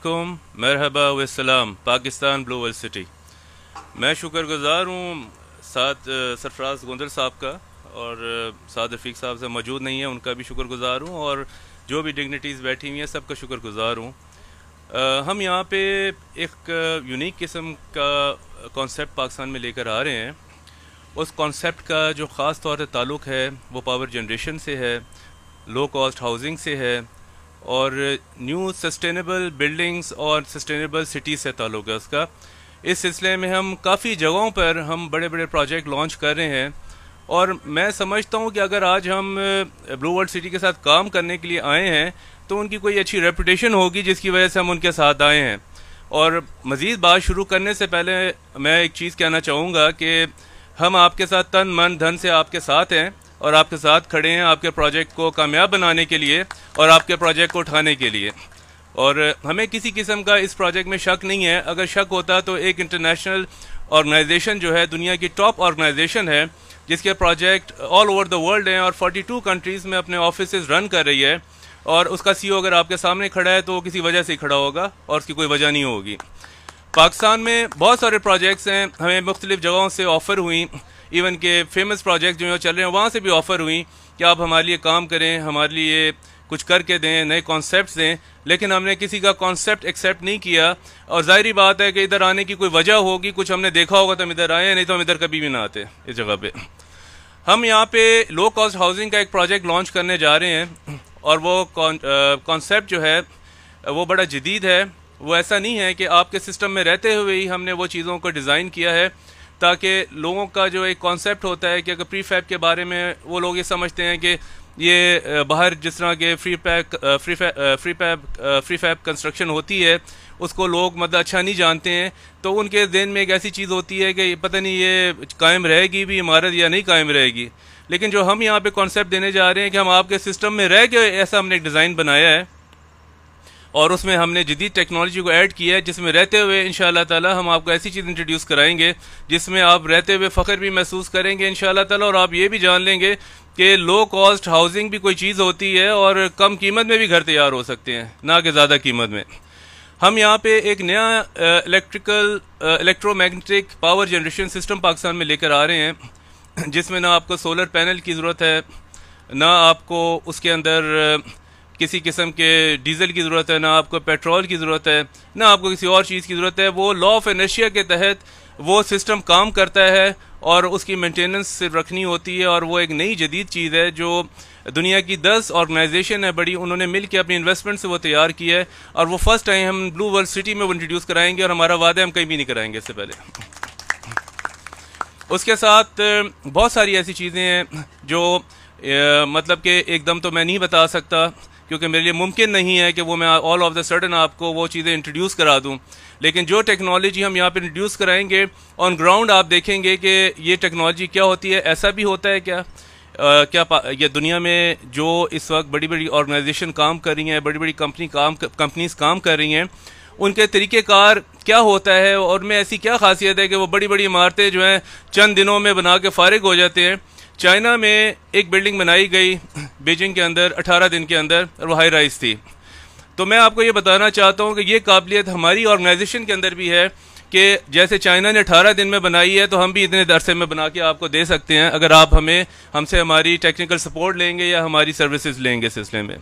अस्सलामुअलैकुम, मरहबा वस्सलाम। Pakistan blue world city. मैं शुक्रगुज़ार हूँ साथ सरफराज गोंदल साहब का, और साथ रफ़ीक साहब से मौजूद नहीं है, उनका भी शुक्रगुज़ार हूँ, और जो भी डिग्निटीज़ बैठी हुई हैं सबका शुक्रगुज़ार हूँ। हम यहाँ पे एक यूनिक किस्म का कॉन्सेप्ट पाकिस्तान में लेकर आ रहे हैं। उस कॉन्सेप्ट का जो ख़ास तौर पर ताल्लुक़ है वो पावर जनरेशन से है, लो कॉस्ट हाउसिंग से है, और न्यू सस्टेनेबल बिल्डिंग्स और सस्टेनेबल सिटीज़ से ताल्लुक़ है उसका। इस सिलसिले में हम काफ़ी जगहों पर हम बड़े बड़े प्रोजेक्ट लॉन्च कर रहे हैं, और मैं समझता हूँ कि अगर आज हम ब्लू वर्ल्ड सिटी के साथ काम करने के लिए आए हैं तो उनकी कोई अच्छी रेपुटेशन होगी जिसकी वजह से हम उनके साथ आए हैं। और मज़ीद बात शुरू करने से पहले मैं एक चीज़ कहना चाहूँगा कि हम आपके साथ तन मन धन से आपके साथ हैं और आपके साथ खड़े हैं आपके प्रोजेक्ट को कामयाब बनाने के लिए और आपके प्रोजेक्ट को उठाने के लिए। और हमें किसी किस्म का इस प्रोजेक्ट में शक नहीं है। अगर शक होता तो एक इंटरनेशनल ऑर्गेनाइजेशन जो है, दुनिया की टॉप ऑर्गेनाइजेशन है, जिसके project all over the world हैं और 42 कंट्रीज़ में अपने ऑफिसेज रन कर रही है, और उसका CEO अगर आपके सामने खड़ा है तो वो किसी वजह से ही खड़ा होगा और उसकी कोई वजह नहीं होगी। पाकिस्तान में बहुत सारे प्रोजेक्ट्स हैं, हमें मुख्तलिफ जगहों से ऑफ़र हुई, इवन के फेमस प्रोजेक्ट जो चल रहे हैं वहाँ से भी ऑफ़र हुई कि आप हमारे लिए काम करें, हमारे लिए कुछ करके दें, नए कॉन्सेप्ट्स दें, लेकिन हमने किसी का कॉन्सेप्ट एक्सेप्ट नहीं किया। और ज़ाहिरी बात है कि इधर आने की कोई वजह होगी, कुछ हमने देखा होगा तो हम इधर आए, नहीं तो हम इधर कभी भी ना आते इस जगह पे। हम यहाँ पे लो कॉस्ट हाउसिंग का एक प्रोजेक्ट लॉन्च करने जा रहे हैं, और वो कॉन्सेप्ट जो है वो बड़ा जदीद है। वो ऐसा नहीं है कि आपके सिस्टम में रहते हुए ही हमने वो चीज़ों को डिज़ाइन किया है, ताकि लोगों का जो एक कॉन्सेप्ट होता है कि अगर प्री फैब के बारे में वो लोग ये समझते हैं कि ये बाहर जिस तरह के फ्री फैब कंस्ट्रक्शन होती है उसको लोग मतलब अच्छा नहीं जानते हैं, तो उनके ज़हन में एक ऐसी चीज़ होती है कि पता नहीं ये कायम रहेगी भी इमारत या नहीं कायम रहेगी। लेकिन जो हम यहाँ पे कॉन्सेप्ट देने जा रहे हैं कि हम आपके सिस्टम में रह के ऐसा हमने एक डिज़ाइन बनाया है, और उसमें हमने जदीद टेक्नोलॉजी को ऐड किया है, जिसमें रहते हुए इंशाअल्लाह ताला हम आपको ऐसी चीज़ इंट्रोड्यूस कराएंगे जिसमें आप रहते हुए फ़ख्र भी महसूस करेंगे इंशाअल्लाह ताला, और आप ये भी जान लेंगे कि लो कॉस्ट हाउसिंग भी कोई चीज़ होती है और कम कीमत में भी घर तैयार हो सकते हैं, ना कि ज़्यादा कीमत में। हम यहाँ पे एक नया electromagnetic power generation system Pakistan में लेकर आ रहे हैं, जिसमें ना आपको सोलर पैनल की ज़रूरत है, ना आपको उसके अंदर किसी किस्म के डीजल की ज़रूरत है, ना आपको पेट्रोल की ज़रूरत है, ना आपको किसी और चीज़ की ज़रूरत है। वो लॉ ऑफ इनर्शिया के तहत वो सिस्टम काम करता है और उसकी मेंटेनेंस सिर्फ रखनी होती है, और वो एक नई जदीद चीज़ है जो दुनिया की 10 ऑर्गेनाइजेशन है बड़ी, उन्होंने मिल के अपनी इन्वेस्टमेंट से वो तैयार किया है, और वो फर्स्ट टाइम हम ब्लू वर्ल्ड सिटी में वो इंट्रोड्यूस कराएंगे, और हमारा वादा है हम कहीं भी नहीं कराएंगे इससे पहले। उसके साथ बहुत सारी ऐसी चीज़ें हैं जो मतलब कि एकदम तो मैं नहीं बता सकता, क्योंकि मेरे लिए मुमकिन नहीं है कि वो मैं ऑल ऑफ द सडन आपको वो चीज़ें इंट्रोड्यूस करा दूं। लेकिन जो टेक्नोलॉजी हम यहाँ पे इंट्रोड्यूस कराएंगे ऑन ग्राउंड आप देखेंगे कि ये टेक्नोलॉजी क्या होती है। ऐसा भी होता है क्या ये दुनिया में जो इस वक्त बड़ी बड़ी ऑर्गेनाइजेशन काम कर रही हैं, बड़ी बड़ी कंपनीज काम कर रही हैं, उनके तरीक़ेकार क्या होता है, और में ऐसी क्या खासियत है कि वो बड़ी बड़ी इमारतें जो हैं चंद दिनों में बना के फारिग हो जाते हैं। चाइना में एक बिल्डिंग बनाई गई बीजिंग के अंदर 18 दिन के अंदर, और वो हाई राइज थी। तो मैं आपको ये बताना चाहता हूँ कि ये काबिलियत हमारी ऑर्गेनाइजेशन के अंदर भी है कि जैसे चाइना ने 18 दिन में बनाई है, तो हम भी इतने अरसे में बना के आपको दे सकते हैं, अगर आप हमसे हमारी टेक्निकल सपोर्ट लेंगे या हमारी सर्विसेज लेंगे इस सिलसिले में।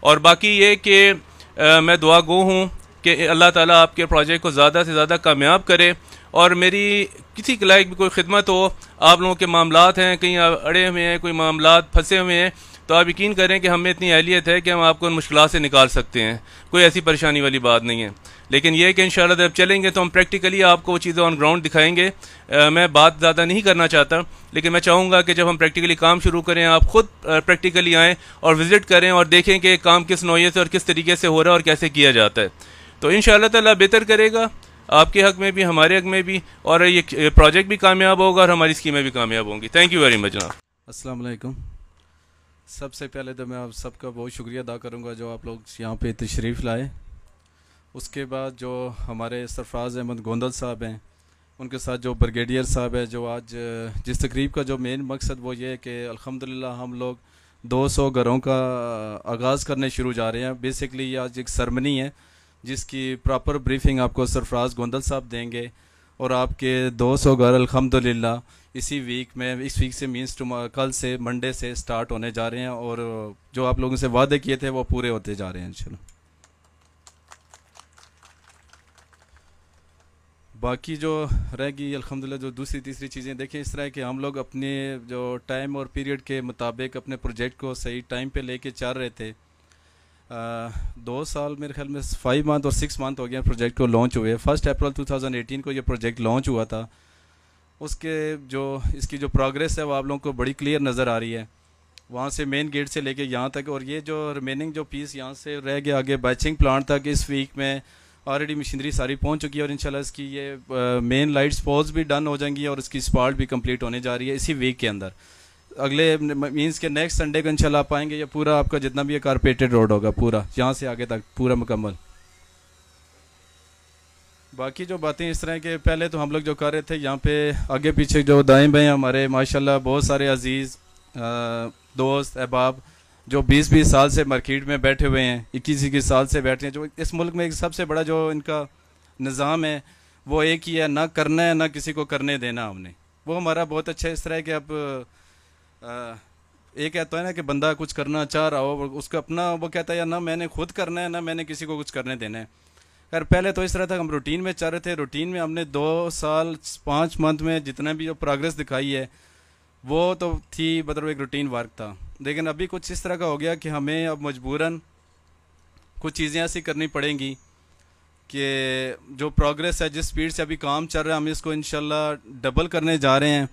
और बाकी ये कि मैं दुआ गो हूँ कि अल्लाह ताला आपके प्रोजेक्ट को ज़्यादा से ज़्यादा कामयाब करे, और मेरी किसी के लायक भी कोई खिदमत हो, आप लोगों के मामलात हैं कहीं अड़े हुए हैं, कोई मामलात फंसे हुए हैं, तो आप यकीन करें कि हमें इतनी अहलियत है कि हम आपको उन मुश्किलात से निकाल सकते हैं। कोई ऐसी परेशानी वाली बात नहीं है। लेकिन यह कि इंशाअल्लाह जब चलेंगे तो हम प्रैक्टिकली आपको वो चीज़ें ऑन ग्राउंड दिखाएंगे। मैं बात ज़्यादा नहीं करना चाहता, लेकिन मैं चाहूँगा कि जब हम प्रैक्टिकली काम शुरू करें आप ख़ुद प्रैक्टिकली आएँ और विज़िट करें और देखें कि काम किस नौइयत से और किस तरीके से हो रहा है और कैसे किया जाता है। तो इंशाअल्लाह ताला बेहतर करेगा आपके हक़ में भी, हमारे हक़ में भी, और ये प्रोजेक्ट भी कामयाब होगा और हमारी स्कीमें भी कामयाब होंगी। थैंक यू वेरी मच जनाब। अस्सलाम वालेकुम। सबसे पहले तो मैं आप सबका बहुत शुक्रिया अदा करूंगा जो आप लोग यहाँ पे तशरीफ़ लाए। उसके बाद जो हमारे सरफराज अहमद गोंदल साहब हैं, उनके साथ जो ब्रिगेडियर साहब है, जो आज जिस तकरीब का जो मेन मकसद वो ये है कि अल्हम्दुलिल्लाह हम लोग 200 घरों का आगाज़ करने शुरू जा रहे हैं। बेसिकली ये आज एक सरमनी है जिसकी प्रॉपर ब्रीफिंग आपको सरफराज गोंदल साहब देंगे। और आपके 200 घर अल्हम्दुलिल्लाह इसी वीक में, इस वीक से मीन्स कल से मंडे से स्टार्ट होने जा रहे हैं, और जो आप लोगों से वादे किए थे वो पूरे होते जा रहे हैं इंशाल्लाह। बाकी जो रहेगी अल्हम्दुलिल्लाह, जो दूसरी तीसरी चीज़ें देखें इस तरह कि हम लोग अपने जो टाइम और पीरियड के मुताबिक अपने प्रोजेक्ट को सही टाइम पे लेके चल रहे थे। 2 साल मेरे ख्याल में 5 मंथ और 6 मंथ हो गया प्रोजेक्ट को लॉन्च हुए। 1 अप्रैल 2018 को ये प्रोजेक्ट लॉन्च हुआ था। उसके जो इसकी जो प्रोग्रेस है वो आप लोगों को बड़ी क्लियर नज़र आ रही है, वहाँ से मेन गेट से लेके यहाँ तक। और ये जो रिमेनिंग जो पीस यहाँ से रह गया आगे बैचिंग प्लांट तक, इस वीक में ऑलरेडी मशीनरी सारी पहुँच चुकी है, और इंशाल्लाह इसकी ये मेन लाइट्स पोल्स भी डन हो जाएंगी और इसकी स्पार्ट भी कंप्लीट होने जा रही है इसी वीक के अंदर। अगले मीन्स के नेक्स्ट संडे को इंशाल्लाह आप आएंगे, ये पूरा आपका जितना भी ये कारपेटेड रोड होगा पूरा यहाँ से आगे तक पूरा मुकम्मल। बाकी जो बातें इस तरह के, पहले तो हम लोग जो कर रहे थे यहाँ पे आगे पीछे जो दाएं बाएं हमारे माशाल्लाह बहुत सारे अजीज़ दोस्त अहबाब जो 20-20 साल से मार्केट में बैठे हुए हैं, 21-21 साल से बैठे हैं। जो इस मुल्क में एक सबसे बड़ा जो इनका निज़ाम है वो एक ही है, ना करना है ना किसी को करने देना हमने। वो हमारा बहुत अच्छा इस तरह है कि अब एक कहता है ना कि बंदा कुछ करना चाह रहा हो, उसका अपना वो कहता है या ना मैंने खुद करना है ना मैंने किसी को कुछ करने देना है। खैर पहले तो इस तरह था, हम रूटीन में चल रहे थे। रूटीन में हमने 2 साल 5 मंथ में जितना भी जो प्रोग्रेस दिखाई है वो तो थी, मतलब एक रूटीन वर्क था। लेकिन अभी कुछ इस तरह का हो गया कि हमें अब मजबूरन कुछ चीज़ें ऐसी करनी पड़ेंगी कि जो प्रोग्रेस है, जिस स्पीड से अभी काम चल रहा है, हम इसको इंशाल्लाह डबल करने जा रहे हैं,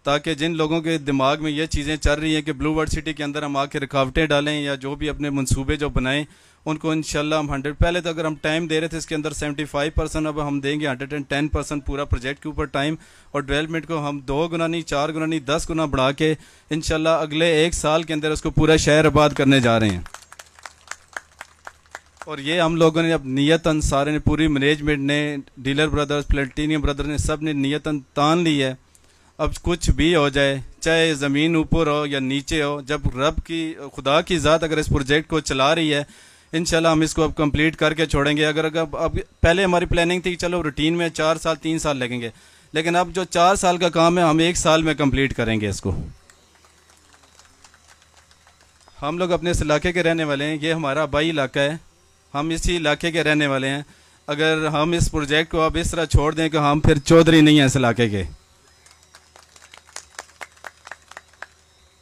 ताकि जिन लोगों के दिमाग में ये चीज़ें चल रही हैं कि ब्लू वर्ल्ड सिटी के अंदर हम आके रुकावटें डालें या जो भी अपने मंसूबे जो बनाएं उनको इंशाल्लाह हम 100, पहले तो अगर हम टाइम दे रहे थे इसके अंदर 75%, अब हम देंगे 110% पूरा प्रोजेक्ट के ऊपर टाइम। और डेवलपमेंट को हम 2 गुना नहीं 4 गुना नहीं 10 गुना बढ़ा के इंशाल्लाह अगले 1 साल के अंदर उसको पूरा शहर आबाद करने जा रहे हैं। और ये हम लोगों ने अब नियतन सारे ने, पूरी मैनेजमेंट ने, डीलर ब्रदर्स, प्लेटिनियम ब्रदर्स ने, सब ने नियतन तान ली है। अब कुछ भी हो जाए, चाहे ज़मीन ऊपर हो या नीचे हो, जब रब की खुदा की ज़ात अगर इस प्रोजेक्ट को चला रही है इंशाल्लाह हम इसको अब कंप्लीट करके छोड़ेंगे। अगर अब पहले हमारी प्लानिंग थी कि चलो रूटीन में 4 साल 3 साल लगेंगे, लेकिन अब जो 4 साल का काम है हम 1 साल में कंप्लीट करेंगे इसको। हम लोग अपने इस इलाके के रहने वाले हैं, ये हमारा आबाई इलाका है, हम इसी इलाके के रहने वाले हैं। अगर हम इस प्रोजेक्ट को अब इस तरह छोड़ दें कि हम फिर चौधरी नहीं हैं इस इलाके के।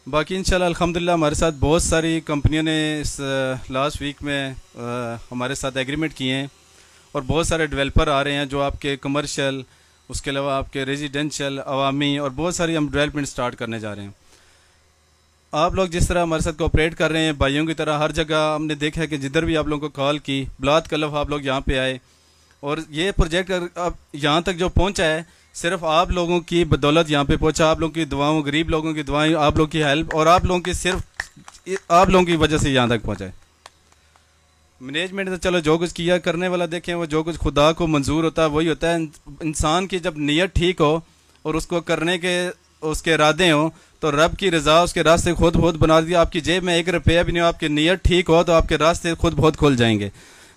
बाकी इंशाल्लाह अल्हम्दुलिल्लाह हमारे साथ बहुत सारी कंपनियों ने इस लास्ट वीक में हमारे साथ एग्रीमेंट किए हैं, और बहुत सारे डेवलपर आ रहे हैं जो आपके कमर्शियल, उसके अलावा आपके रेजिडेंशियल, अवामी, और बहुत सारी हम डेवलपमेंट स्टार्ट करने जा रहे हैं। आप लोग जिस तरह हमारे साथ कोऑपरेट कर रहे हैं भाइयों की तरह, हर जगह हमने देखा है कि जिधर भी आप लोगों को कॉल की, बिलात कलफ आप लोग यहाँ पे आए, और ये प्रोजेक्ट अब यहाँ तक जो पहुँचा है सिर्फ आप लोगों की बदौलत यहाँ पे पहुँचा। आप लोगों की दुआओं, गरीब लोगों की दुआएं, आप लोगों की हेल्प, और आप लोगों की सिर्फ आप लोगों की वजह से यहाँ तक पहुँचा है। मैनेजमेंट ने चलो जो कुछ किया करने वाला देखें, वो जो कुछ खुदा को मंजूर होता है वही होता है। इंसान की जब नीयत ठीक हो और उसको करने के उसके इरादे हों तो रब की रज़ा उसके रास्ते खुद बहुत बना दिया। आपकी जेब में 1 रुपया भी नहीं हो, आपकी नीयत ठीक हो तो आपके रास्ते खुद बहुत खुल जाएंगे।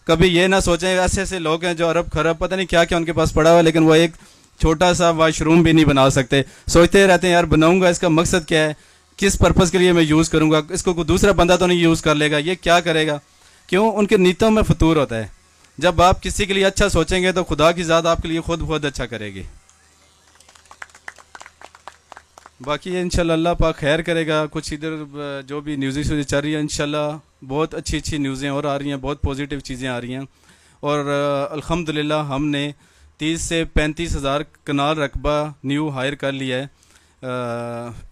कभी ये ना सोचें, ऐसे ऐसे लोग हैं जो अरब खरब पता नहीं क्या क्या उनके पास पड़ा हुआ, लेकिन वो एक छोटा सा वाशरूम भी नहीं बना सकते। सोचते रहते हैं यार बनाऊंगा, इसका मकसद क्या है, किस पर्पज़ के लिए मैं यूज़ करूंगा, इसको कोई दूसरा बंदा तो नहीं यूज़ कर लेगा, ये क्या करेगा। क्यों? उनके नीयतों में फतूर होता है। जब आप किसी के लिए अच्छा सोचेंगे तो खुदा की ज़ात आपके लिए खुद बहुत अच्छा करेगी। बाकी इंशाल्लाह अल्लाह पाक खैर करेगा। कुछ इधर जो भी न्यूज़ चल रही है इंशाल्लाह बहुत अच्छी अच्छी न्यूज़ें और आ रही हैं, बहुत पॉजिटिव चीज़ें आ रही हैं। और अल्हम्दुलिल्लाह हमने 30 से 35 हज़ार कनाल रकबा न्यू हायर कर लिया है।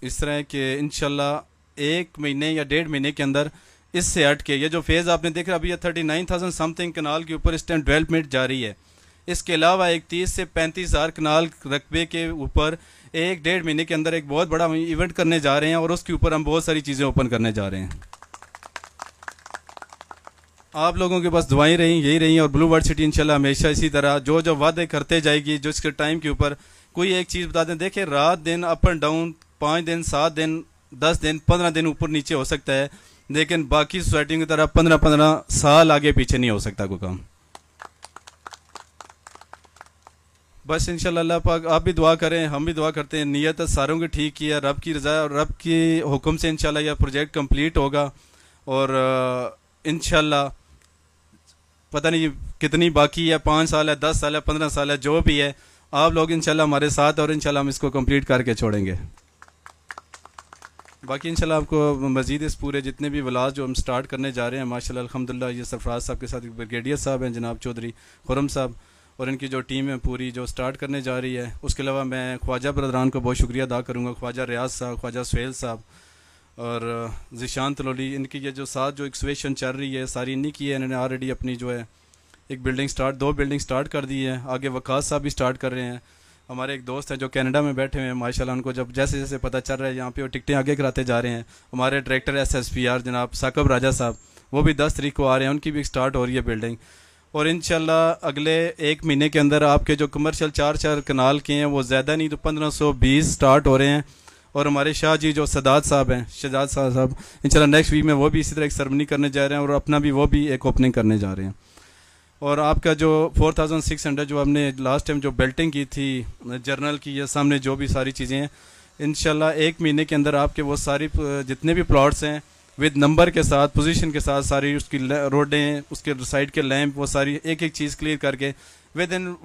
इस तरह के इंशाल्लाह 1 महीने या 1.5 महीने के अंदर इससे हट के ये जो फेज़ आपने देखा अभी 39,000 समथिंग कनाल के ऊपर इस टाइम डेवलपमेंट जारी है। इसके अलावा एक 30 से 35 हज़ार कनाल रकबे के ऊपर 1-1.5 महीने के अंदर एक बहुत बड़ा इवेंट करने जा रहे हैं, और उसके ऊपर हम बहुत सारी चीज़ें ओपन करने जा रहे हैं। आप लोगों के पास दुआएं रही, यही रही, और ब्लू वर्ल्ड सिटी इंशाल्लाह हमेशा इसी तरह जो जो वादे करते जाएगी, जो इसके टाइम के ऊपर कोई एक चीज़ बता दें। देखिए रात दिन अप एंड डाउन 5 दिन 7 दिन 10 दिन 15 दिन ऊपर नीचे हो सकता है, लेकिन बाकी सोसाइटी की तरह 15-15 साल आगे पीछे नहीं हो सकता कोई काम। बस इंशाल्लाह अल्लाह पाक आप भी दुआ करें, हम भी दुआ करते हैं। नीयत सारों की ठीक की है, रब की रज़ा और रब की हुक्म से इंशाल्लाह यह प्रोजेक्ट कंप्लीट होगा। और इंशाल्लाह पता नहीं कितनी बाकी है, 5 साल है, 10 साल है, 15 साल है, जो भी है, आप लोग इंशाल्लाह हमारे साथ, और इंशाल्लाह हम इसको कंप्लीट करके छोड़ेंगे। बाकी इंशाल्लाह आपको मज़ीद इस पूरे जितने भी वलास जो हम स्टार्ट करने जा रहे हैं, माशाल्लाह अल्हम्दुलिल्लाह, ये सरफराज साहब के साथ ब्रिगेडियर साहब हैं जनाब चौधरी खुरम साहब, और इनकी जो टीम है पूरी जो स्टार्ट करने जा रही है। उसके अलावा मैं ख्वाजा ब्रदरान को बहुत शुक्रिया अदा करूँगा, ख्वाजा रियाज साहब, ख्वाजा सुहेल साहब और ज़िशान तलोली। इनकी ये जो साथ जो एक्सवेशन चल रही है सारी इन्हीं की है। इन्होंने ऑलरेडी अपनी जो है एक बिल्डिंग स्टार्ट, 2 बिल्डिंग स्टार्ट कर दी है। आगे वकास साहब भी स्टार्ट कर रहे हैं। हमारे एक दोस्त हैं जो कनाडा में बैठे हुए हैं, माशाल्लाह उनको जब जैसे जैसे पता चल रहा है यहाँ पे वो टिकटें आगे कराते जा रहे हैं। हमारे डायरेक्टर SSPR जनाब साकब राजा साहब, वो भी 10 तारीख को आ रहे हैं, उनकी भी स्टार्ट हो रही है बिल्डिंग। और इंशाल्लाह अगले 1 महीने के अंदर आपके जो कमर्शियल 4 कनाल के हैं वो ज़्यादा नहीं तो 1520 स्टार्ट हो रहे हैं। और हमारे शाह जी जो सदाद साहब हैं, शहजाद साहब, इंशाल्लाह नेक्स्ट वीक में वो भी इसी तरह एक सेरेमनी करने जा रहे हैं, और अपना भी वो भी एक ओपनिंग करने जा रहे हैं। और आपका जो 4600 जो हमने लास्ट टाइम जो बेल्टिंग की थी जर्नल की, ये सामने जो भी सारी चीज़ें हैं, इंशाल्लाह 1 महीने के अंदर आपके वो सारी जितने भी प्लॉट्स हैं विद नंबर के साथ, पोजीशन के साथ, सारी उसकी रोडें, उसके साइड के लैंप, वो सारी एक एक चीज़ क्लियर करके विद इन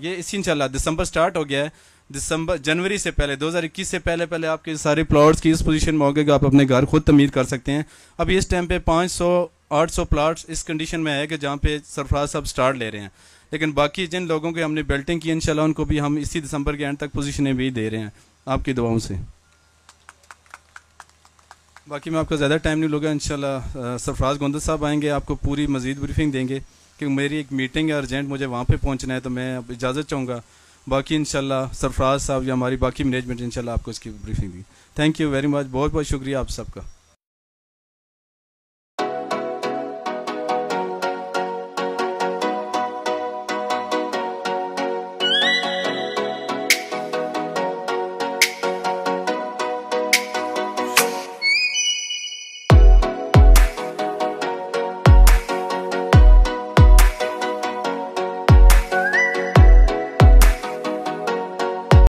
ये इसी इंशाल्लाह दिसंबर स्टार्ट हो गया है। जनवरी से पहले 2021 से पहले आपके सारे प्लॉट्स की इस पोजीशन में हो गए कि आप अपने घर खुद तमीर कर सकते हैं। अभी इस टाइम पे 500-800 प्लॉट्स इस कंडीशन में है कि जहाँ पे सरफराज साहब स्टार्ट ले रहे हैं। लेकिन बाकी जिन लोगों के हमने बेल्टिंग की इंशाल्लाह उनको भी हम इसी दिसंबर के एंड तक पोजीशनें भी दे रहे हैं आपकी दुआओं से। बाकी मैं आपका ज़्यादा टाइम नहीं लूँगा, इंशाल्लाह सरफराज गोंदल साहब आएंगे, आपको पूरी मज़ीद ब्रीफिंग देंगे, क्योंकि मेरी एक मीटिंग है अर्जेंट, मुझे वहाँ पे पहुँचना है, तो मैं अब इजाज़त चाहूँगा। बाकी इंशाल्लाह सरफराज साहब या हमारी बाकी मैनेजमेंट इंशाल्लाह आपको इसकी briefing the. Thank you very much, बहुत बहुत शुक्रिया आप सबका।